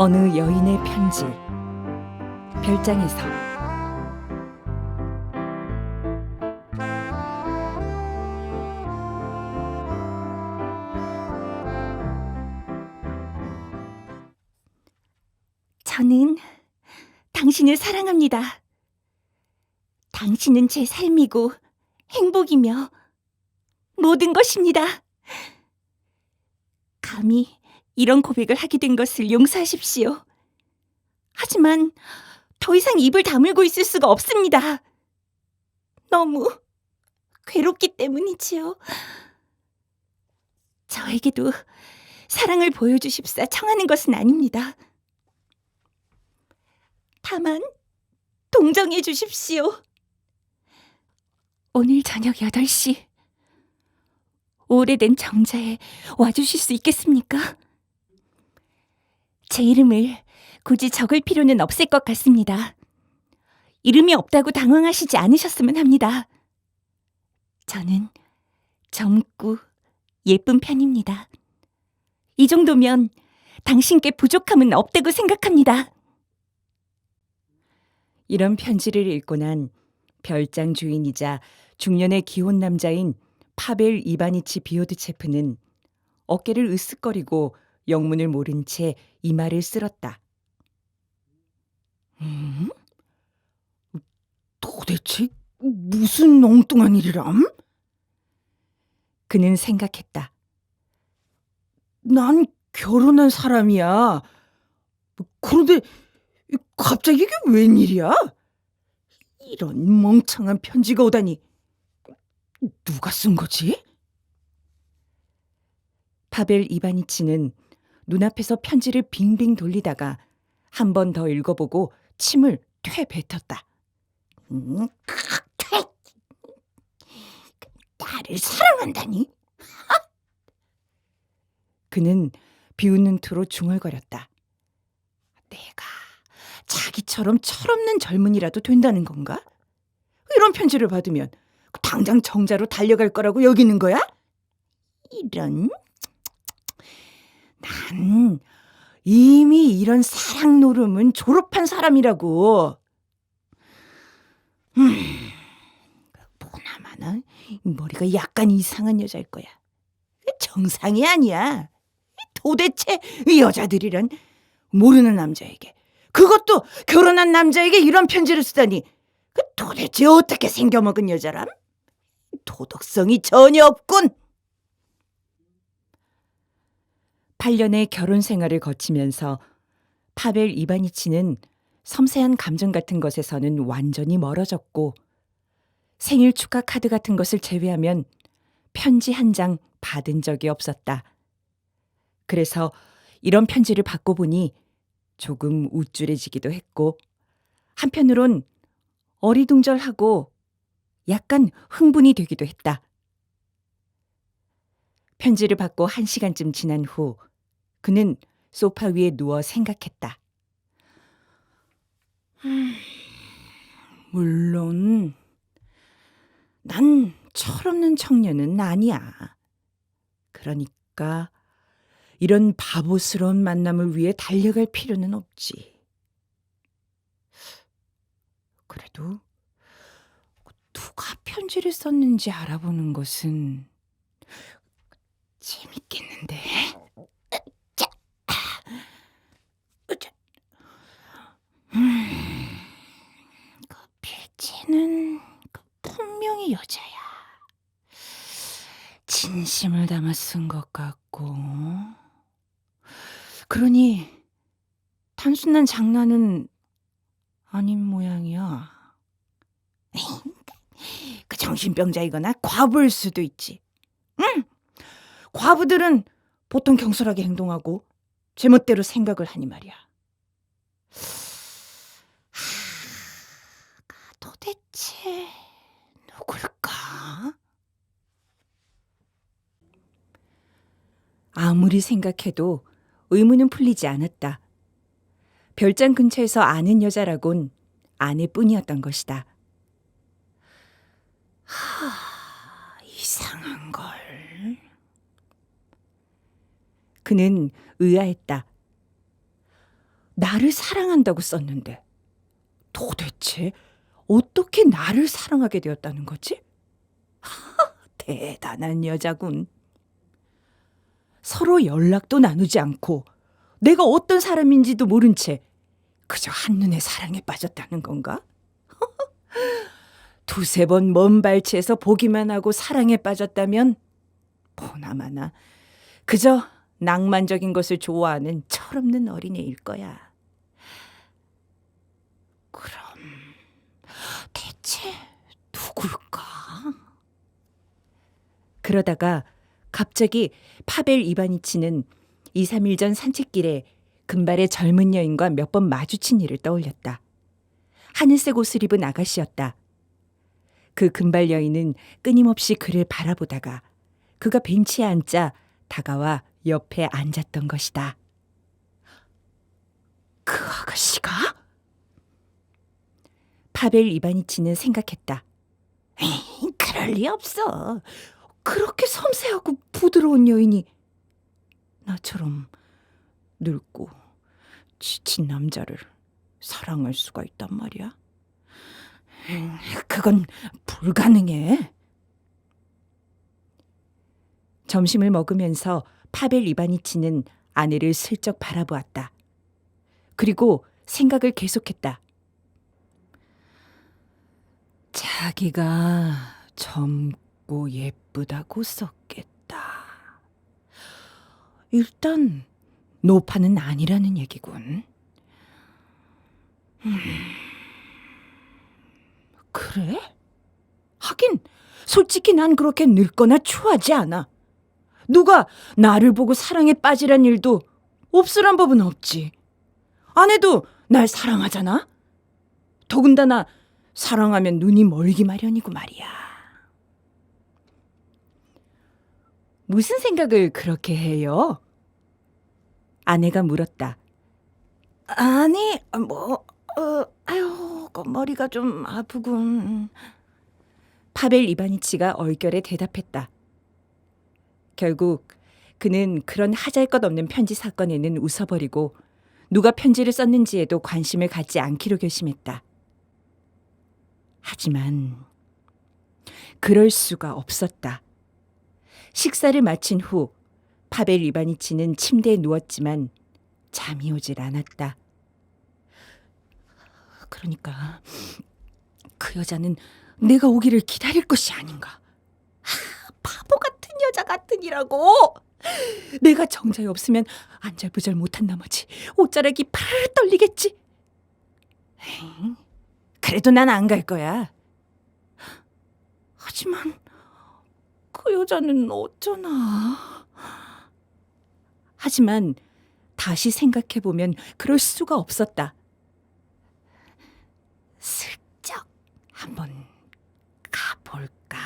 어느 여인의 편지. 별장에서. 저는 당신을 사랑합니다. 당신은 제 삶이고 행복이며 모든 것입니다. 감히 이런 고백을 하게 된 것을 용서하십시오. 하지만 더 이상 입을 다물고 있을 수가 없습니다. 너무 괴롭기 때문이지요. 저에게도 사랑을 보여주십사 청하는 것은 아닙니다. 다만 동정해 주십시오. 오늘 저녁 8시 오래된 정자에 와주실 수 있겠습니까? 제 이름을 굳이 적을 필요는 없을 것 같습니다. 이름이 없다고 당황하시지 않으셨으면 합니다. 저는 젊고 예쁜 편입니다. 이 정도면 당신께 부족함은 없다고 생각합니다. 이런 편지를 읽고 난 별장 주인이자 중년의 기혼 남자인 파벨 이바니치 비오드체프는 어깨를 으쓱거리고 영문을 모른 채 이마를 쓸었다. 도대체 무슨 엉뚱한 일이람? 그는 생각했다. 난 결혼한 사람이야. 그런데 갑자기 이게 웬일이야? 이런 멍청한 편지가 오다니. 누가 쓴 거지? 파벨 이바니치는 눈앞에서 편지를 빙빙 돌리다가 한 번 더 읽어보고 침을 퇴 뱉었다. 퇴! 나를 사랑한다니? 그는 비웃는 투로 중얼거렸다. 내가 자기처럼 철없는 젊은이라도 된다는 건가? 이런 편지를 받으면 당장 정자로 달려갈 거라고 여기는 거야? 이런... 난 이미 이런 사랑 노름은 졸업한 사람이라고. 보나마나 머리가 약간 이상한 여자일 거야. 정상이 아니야. 도대체 이 여자들이란 모르는 남자에게, 그것도 결혼한 남자에게 이런 편지를 쓰다니. 도대체 어떻게 생겨먹은 여자람? 도덕성이 전혀 없군. 8년의 결혼 생활을 거치면서 파벨 이바니치는 섬세한 감정 같은 것에서는 완전히 멀어졌고, 생일 축하 카드 같은 것을 제외하면 편지 한 장 받은 적이 없었다. 그래서 이런 편지를 받고 보니 조금 우쭐해지기도 했고, 한편으론 어리둥절하고 약간 흥분이 되기도 했다. 편지를 받고 1시간쯤 지난 후 그는 소파 위에 누워 생각했다. 물론 난 철없는 청년은 아니야. 그러니까 이런 바보스러운 만남을 위해 달려갈 필요는 없지. 그래도 누가 편지를 썼는지 알아보는 것은 재밌겠는데? 그 필지는 분명히 여자야. 진심을 담아 쓴 것 같고. 그러니 단순한 장난은 아닌 모양이야. 그 정신병자이거나 과부일 수도 있지. 응! 과부들은 보통 경솔하게 행동하고 제멋대로 생각을 하니 말이야. 도대체 누굴까? 아무리 생각해도 의문은 풀리지 않았다. 별장 근처에서 아는 여자라곤 아내뿐이었던 것이다. 이상한 걸. 그는 의아했다. 나를 사랑한다고 썼는데 도대체 어떻게 나를 사랑하게 되었다는 거지? 대단한 여자군. 서로 연락도 나누지 않고 내가 어떤 사람인지도 모른 채 그저 한눈에 사랑에 빠졌다는 건가? 두세 번 먼 발치에서 보기만 하고 사랑에 빠졌다면 보나마나 그저 낭만적인 것을 좋아하는 철없는 어린애일 거야. 그럼 대체 누굴까? 그러다가 갑자기 파벨 이바니치는 2, 3일 전 산책길에 금발의 젊은 여인과 몇 번 마주친 일을 떠올렸다. 하늘색 옷을 입은 아가씨였다. 그 금발 여인은 끊임없이 그를 바라보다가 그가 벤치에 앉자 다가와 옆에 앉았던 것이다. 그 아가씨가? 파벨 이바니치는 생각했다. 에이, 그럴 리 없어. 그렇게 섬세하고 부드러운 여인이 나처럼 늙고 지친 남자를 사랑할 수가 있단 말이야? 그건 불가능해. 점심을 먹으면서 파벨 이바니치는 아내를 슬쩍 바라보았다. 그리고 생각을 계속했다. 자기가 젊고 예쁘다고 썼겠다. 일단 노파는 아니라는 얘기군. 그래? 하긴 솔직히 난 그렇게 늙거나 추하지 않아. 누가 나를 보고 사랑에 빠지란 일도 없으란 법은 없지. 아내도 날 사랑하잖아. 더군다나 사랑하면 눈이 멀기 마련이고 말이야. 무슨 생각을 그렇게 해요? 아내가 물었다. 아니, 아유, 머리가 좀 아프군. 파벨 이바니치가 얼결에 대답했다. 결국 그는 그런 하잘것없는 편지 사건에는 웃어버리고 누가 편지를 썼는지에도 관심을 갖지 않기로 결심했다. 하지만 그럴 수가 없었다. 식사를 마친 후 파벨 이바니치는 침대에 누웠지만 잠이 오질 않았다. 그러니까 그 여자는 내가 오기를 기다릴 것이 아닌가. 바보 같은 여자 같으니라고. 내가 정자에 없으면 안절부절 못한 나머지 옷자락이 파르르 떨리겠지. 에이, 그래도 난 안 갈 거야. 하지만 그 여자는 어쩌나. 하지만 다시 생각해보면 그럴 수가 없었다. 슬쩍 한번 가볼까?